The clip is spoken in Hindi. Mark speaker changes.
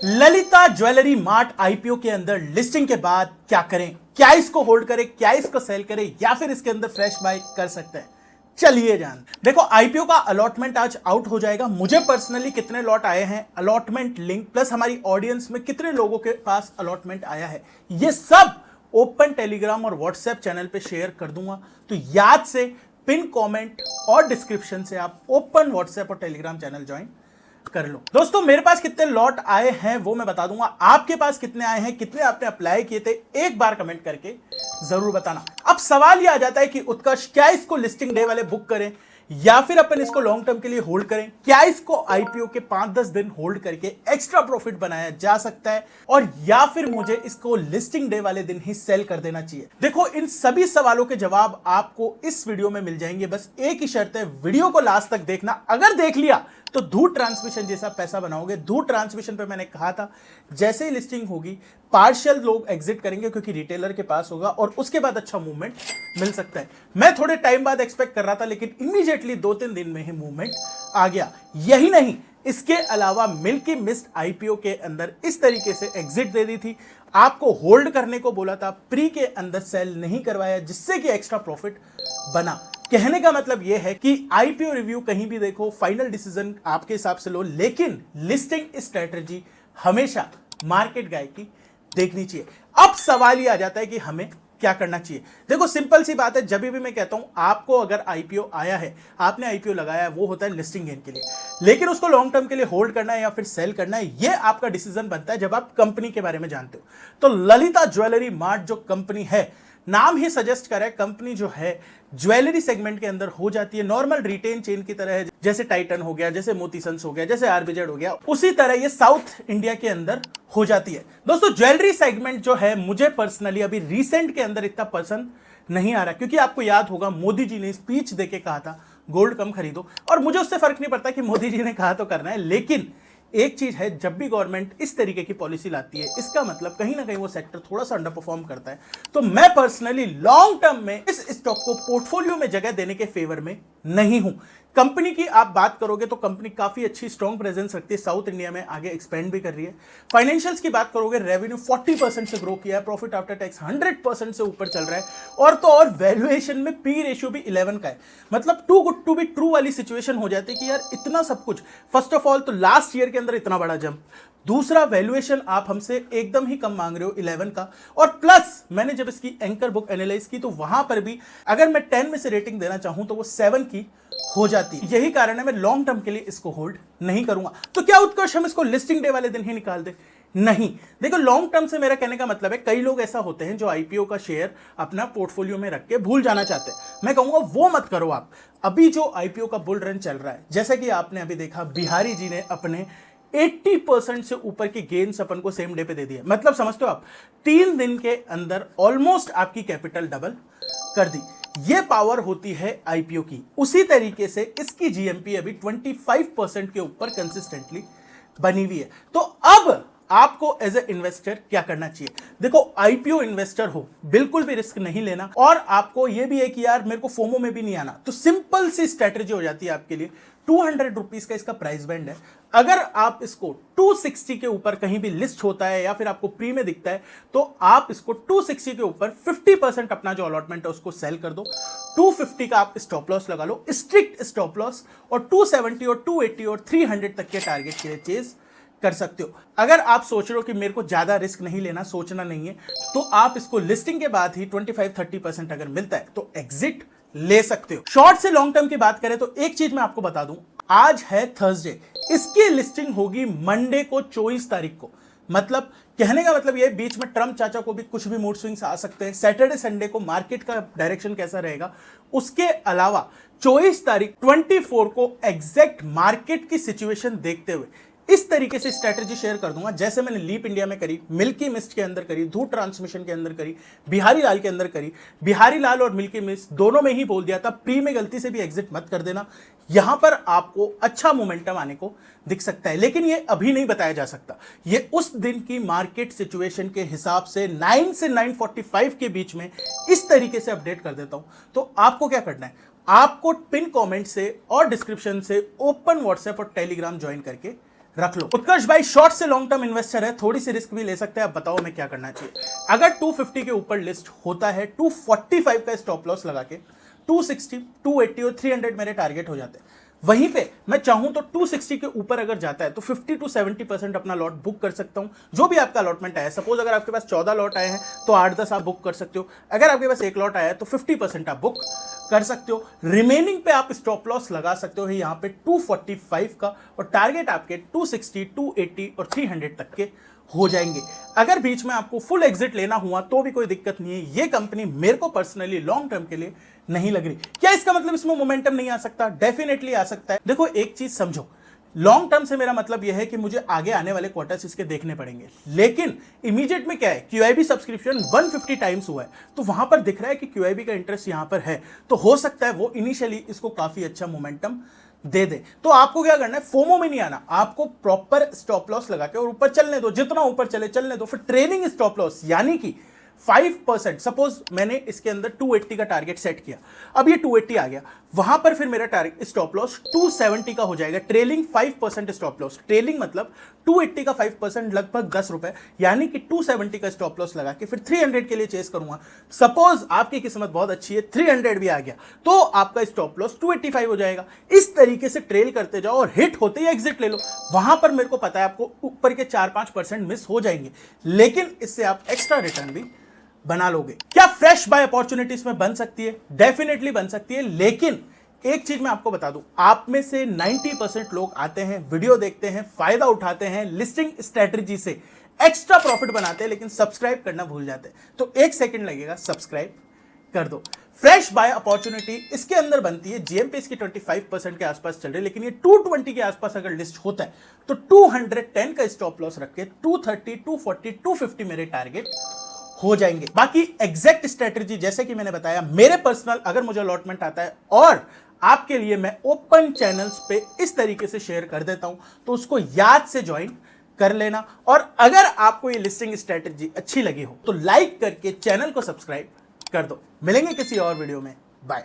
Speaker 1: ललिता ज्वेलरी मार्ट आईपीओ के अंदर लिस्टिंग के बाद क्या करें, क्या इसको होल्ड करें, क्या इसको सेल करें या फिर इसके अंदर फ्रेश बाय कर सकते हैं। चलिए जान। देखो आईपीओ का अलॉटमेंट आज आउट हो जाएगा। मुझे पर्सनली कितने लॉट आए हैं, अलॉटमेंट लिंक प्लस हमारी ऑडियंस में कितने लोगों के पास अलॉटमेंट आया है, ये सब ओपन टेलीग्राम और व्हाट्सएप चैनल पे शेयर कर दूंगा। तो याद से पिन कमेंट और डिस्क्रिप्शन से आप ओपन व्हाट्सएप और टेलीग्राम चैनल ज्वाइन कर लो। दोस्तों मेरे पास कितने लॉट आए हैं वो मैं बता दूंगा, आपके पास कितने आए हैं, कितने आपने अप्लाई किए थे, एक बार कमेंट करके जरूर बताना। अब सवाल ये आ जाता है कि उत्कर्ष क्या इसको लिस्टिंग डे वाले बुक करें या फिर अपन इसको लॉन्ग टर्म के लिए होल्ड करें, क्या इसको आईपीओ के 5-10 दिन होल्ड करके एक्स्ट्रा प्रॉफिट बनाया जा सकता है और या फिर मुझे इसको लिस्टिंग डे वाले दिन ही सेल कर देना चाहिए। देखो इन सभी सवालों के जवाब आपको इस वीडियो में मिल जाएंगे, बस एक ही शर्त है, वीडियो को लास्ट तक देखना। अगर देख लिया तो धूट ट्रांसमिशन जैसा पैसा बनाओगे। धूट ट्रांसमिशन पे मैंने कहा था जैसे ही लिस्टिंग होगी पार्शियल लोग एग्जिट करेंगे क्योंकि रिटेलर के पास होगा और उसके बाद अच्छा मूवमेंट मिल सकता है। मैं थोड़े टाइम बाद एक्सपेक्ट कर रहा था लेकिन इमीडिएटली 2-3 दिन में ही मूवमेंट आ गया। यही नहीं, इसके अलावा मिल्की मिस्ट आईपीओ के अंदर इस तरीके से एग्जिट दे दी थी, आपको होल्ड करने को बोला था, प्री के अंदर सेल नहीं करवाया जिससे कि एक्स्ट्रा प्रॉफिट बना। कहने का मतलब यह है कि आईपीओ रिव्यू कहीं भी देखो, फाइनल डिसीजन आपके हिसाब से लो, लेकिन लिस्टिंग स्ट्रेटजी हमेशा मार्केट गाइड की देखनी चाहिए। अब सवाल ये आ जाता है कि हमें क्या करना चाहिए। देखो सिंपल सी बात है, जब भी मैं कहता हूं आपको अगर आईपीओ आया है, आपने आईपीओ लगाया है, वो होता है लिस्टिंग गेन के लिए, लेकिन उसको लॉन्ग टर्म के लिए होल्ड करना है या फिर सेल करना है, ये आपका डिसीजन बनता है जब आप कंपनी के बारे में जानते हो। तो ललिता ज्वेलरी मार्ट जो कंपनी है, नाम ही सजेस्ट करे, कंपनी जो है ज्वेलरी सेगमेंट के अंदर हो जाती है, नॉर्मल रिटेल चेन की तरह है, जैसे टाइटन हो गया, जैसे मोती सन्स हो गया, जैसे आरबीजेड हो गया, उसी तरह ये साउथ इंडिया के अंदर हो जाती है। दोस्तों ज्वेलरी सेगमेंट जो है मुझे पर्सनली अभी रिसेंट के अंदर इतना पसंद नहीं आ रहा, क्योंकि आपको याद होगा मोदी जी ने स्पीच देके कहा था गोल्ड कम खरीदो, और मुझे उससे फर्क नहीं पड़ता कि मोदी जी ने कहा तो करना है, लेकिन एक चीज है, जब भी गवर्नमेंट इस तरीके की पॉलिसी लाती है इसका मतलब कहीं ना कहीं वो सेक्टर थोड़ा सा अंडर परफॉर्म करता है। तो मैं पर्सनली लॉन्ग टर्म में इस स्टॉक को पोर्टफोलियो में जगह देने के फेवर में नहीं हूं। कंपनी की आप बात करोगे तो कंपनी काफी अच्छी स्ट्रॉन्ग प्रेजेंस रखती है, साउथ इंडिया में आगे एक्सपेंड भी कर रही है। फाइनेंशियल्स की बात करोगे, रेवेन्यू 40% से ग्रो किया है, प्रॉफिट आफ्टर टैक्स 100% से ऊपर चल रहा है, और तो और वैल्यूएशन में पी रेशियो भी 11 का है। मतलब too good to be true वाली सिचुएशन हो जाती है कि यार इतना सब कुछ। फर्स्ट ऑफ ऑल तो लास्ट ईयर के अंदर इतना बड़ा जंप, दूसरा वैल्यूएशन आप हमसे एकदम ही कम मांग रहे हो 11 का, और प्लस मैंने जब इसकी एंकर बुक एनालाइज की तो वहां पर भी अगर मैं 10 में से रेटिंग देना चाहूं तो वो 7 की हो जाती है। यही कारण है मैं लॉन्ग टर्म के लिए इसको होल्ड नहीं करूंगा। तो क्या उत्कर्ष हम इसको लिस्टिंग डे वाले दिन ही निकाल दे? नहीं। देखो लॉन्ग टर्म से मेरा कहने का मतलब है, कई लोग ऐसा होते हैं जो आईपीओ का शेयर अपना पोर्टफोलियो में रख के भूल जाना चाहते हैं। मैं कहूंगा वो मत करो आप। अभी जो आईपीओ का बुल रन चल रहा है, जैसा कि आपने अभी देखा बिहारी जी ने अपने 80% से ऊपर के गेन्स अपन को सेम डे पे दे दिए। मतलब समझते हो आप, 3 दिन के अंदर ऑलमोस्ट आपकी कैपिटल डबल कर दी। ये पावर होती है आईपीओ की। उसी तरीके से इसकी जीएमपी अभी 25% के ऊपर कंसिस्टेंटली बनी हुई है। तो अब आपको एज ए इन्वेस्टर क्या करना चाहिए? देखो आईपीओ इन्वेस्टर हो, बिल्कुल भी रिस्क नहीं लेना, और आपको यह भी है कि यार मेरे को फोमो में भी नहीं आना, तो सिंपल सी स्ट्रेटेजी हो जाती है आपके लिए। 200 रुपीज का इसका प्राइस बैंड है। अगर आप इसको 260 के ऊपर कहीं भी लिस्ट होता है या फिर आपको प्री में दिखता है तो आप इसको 260 के ऊपर 50% अपना जो अलॉटमेंट है उसको सेल कर दो। 250 का आप स्टॉप लॉस लगा लो, स्ट्रिक्ट स्टॉप लॉस, और 270 और 280 और 300 तक के टारगेट के लिए चेज कर सकते हो। अगर आप सोच रहे हो कि मेरे को ज्यादा रिस्क नहीं लेना, सोचना नहीं है, तो आप इसको लिस्टिंग के बाद ही 25-30% अगर मिलता है तो एग्जिट ले सकते हो। शॉर्ट से लॉन्ग टर्म की बात करें तो एक चीज मैं आपको बता दूं, आज है थर्सडे, इसकी लिस्टिंग होगी मंडे को 24 तारीख को। मतलब कहने का मतलब ये, बीच में ट्रम्प चाचा को भी कुछ भी मूड स्विंग्स आ सकते हैं। सैटरडे संडे को मार्केट का डायरेक्शन कैसा रहेगा, उसके अलावा 24 तारीख 24 को एग्जैक्ट मार्केट की सिचुएशन देखते हुए इस तरीके से स्ट्रेटजी शेयर कर दूंगा, जैसे मैंने लीप इंडिया में करी, मिल्की मिस्ट के अंदर करी, धूट ट्रांसमिशन के अंदर करी, बिहारी लाल के अंदर करी। बिहारी लाल और मिल्की मिस्ट दोनों में ही बोल दिया था प्री में गलती से भी एग्जिट मत कर देना। यहां पर आपको अच्छा मोमेंटम आने को दिख सकता है, लेकिन ये अभी नहीं बताया जा सकता। ये उस दिन की मार्केट सिचुएशन के हिसाब से 9 से 9:45 के बीच में इस तरीके से अपडेट कर देता हूं। तो आपको क्या करना है, आपको पिन कमेंट से और डिस्क्रिप्शन से ओपन व्हाट्सएप और टेलीग्राम ज्वाइन करके रख लो। उत्कर्ष भाई शॉर्ट से लॉन्ग टर्म इन्वेस्टर है, थोड़ी सी रिस्क भी ले सकते हैं। अब बताओ मैं क्या करना चाहिए। अगर 250 के ऊपर लिस्ट होता है, 245 का स्टॉप लॉस लगा के 260, 280 और 300 मेरे टारगेट हो जाते हैं। वहीं पे मैं चाहूं तो 260 के ऊपर अगर जाता है तो 50 to 70% अपना लॉट बुक कर सकता हूं, जो भी आपका अलॉटमेंट आया है। सपोज अगर आपके पास 14 लॉट आए हैं तो 8-10 आप बुक कर सकते हो। अगर आपके पास एक लॉट आया है तो 50% आप बुक कर सकते हो। रिमेनिंग पे आप स्टॉप लॉस लगा सकते हो यहाँ पे 245 का, और टारगेट आपके 260, 280 और 300 तक के हो जाएंगे। अगर बीच में आपको फुल एग्जिट लेना हुआ तो भी कोई दिक्कत नहीं है। ये कंपनी मेरे को पर्सनली लॉन्ग टर्म के लिए नहीं लग रही। क्या इसका मतलब इसमें मोमेंटम नहीं आ सकता? डेफिनेटली आ सकता है। देखो एक चीज समझो, लॉन्ग टर्म से मेरा मतलब यह है कि मुझे आगे आने वाले क्वार्टर्स इसके देखने पड़ेंगे, लेकिन इमीडिएट में क्या है, QIB सब्सक्रिप्शन 150 टाइम्स हुआ है, तो वहां पर दिख रहा है कि QIB का इंटरेस्ट यहां पर है, तो हो सकता है वो इनिशियली इसको काफी अच्छा मोमेंटम दे दे। तो आपको क्या करना है, फोमो में नहीं आना, आपको प्रॉपर स्टॉप लॉस लगा के और ऊपर चलने दो, जितना ऊपर चले चलने दो। फिर ट्रेलिंग स्टॉप लॉस यानी कि 5%, सपोज मैंने इसके अंदर 280 का टारगेट सेट किया, अब ये 280 आ गया, वहां पर फिर मेरा टारगेट स्टॉप लॉस 270 का हो जाएगा। ट्रेलिंग 5% स्टॉप लॉस, ट्रेलिंग मतलब 280 का 5% लगभग 10 रुपए, यानी कि 270 का स्टॉप लॉस लगा के फिर 300 के लिए चेस करूंगा। सपोज आपकी किस्मत बहुत अच्छी है, 300 भी आ गया, तो आपका स्टॉप लॉस 285 हो जाएगा। इस तरीके से ट्रेल करते जाओ और हिट होते ही एग्जिट ले लो। वहां पर मेरे को पता है आपको ऊपर के 4-5% मिस हो जाएंगे, लेकिन इससे आप एक्स्ट्रा रिटर्न भी बना लोगे। क्या फ्रेश बाय अपॉर्चुनिटीज में बन सकती है? डेफिनेटली बन सकती है, लेकिन एक चीज मैं आपको बता दूं, आप में से 90% लोग आते हैं, वीडियो देखते हैं, फायदा उठाते हैं, लिस्टिंग स्ट्रेटजी से एक्स्ट्रा प्रॉफिट बनाते हैं, लेकिन सब्सक्राइब करना भूल जाते हैं। तो 1 सेकंड लगेगा, सब्सक्राइब कर दो। फ्रेश बाय अपॉर्चुनिटी इसके अंदर बनती है, जीएमपी इसकी 25% के आसपास चल रही है, लेकिन ये 220 के आसपास अगर लिस्ट होता है तो 210 का स्टॉप लॉस रख के 230, 240, 250 मेरे टारगेट हो जाएंगे। बाकी एग्जैक्ट स्ट्रेटजी जैसे कि मैंने बताया, मेरे पर्सनल अगर मुझे अलॉटमेंट आता है और आपके लिए मैं ओपन चैनल्स पे इस तरीके से शेयर कर देता हूं, तो उसको याद से ज्वाइन कर लेना। और अगर आपको ये लिस्टिंग स्ट्रेटजी अच्छी लगी हो तो लाइक करके चैनल को सब्सक्राइब कर दो। मिलेंगे किसी और वीडियो में, बाय।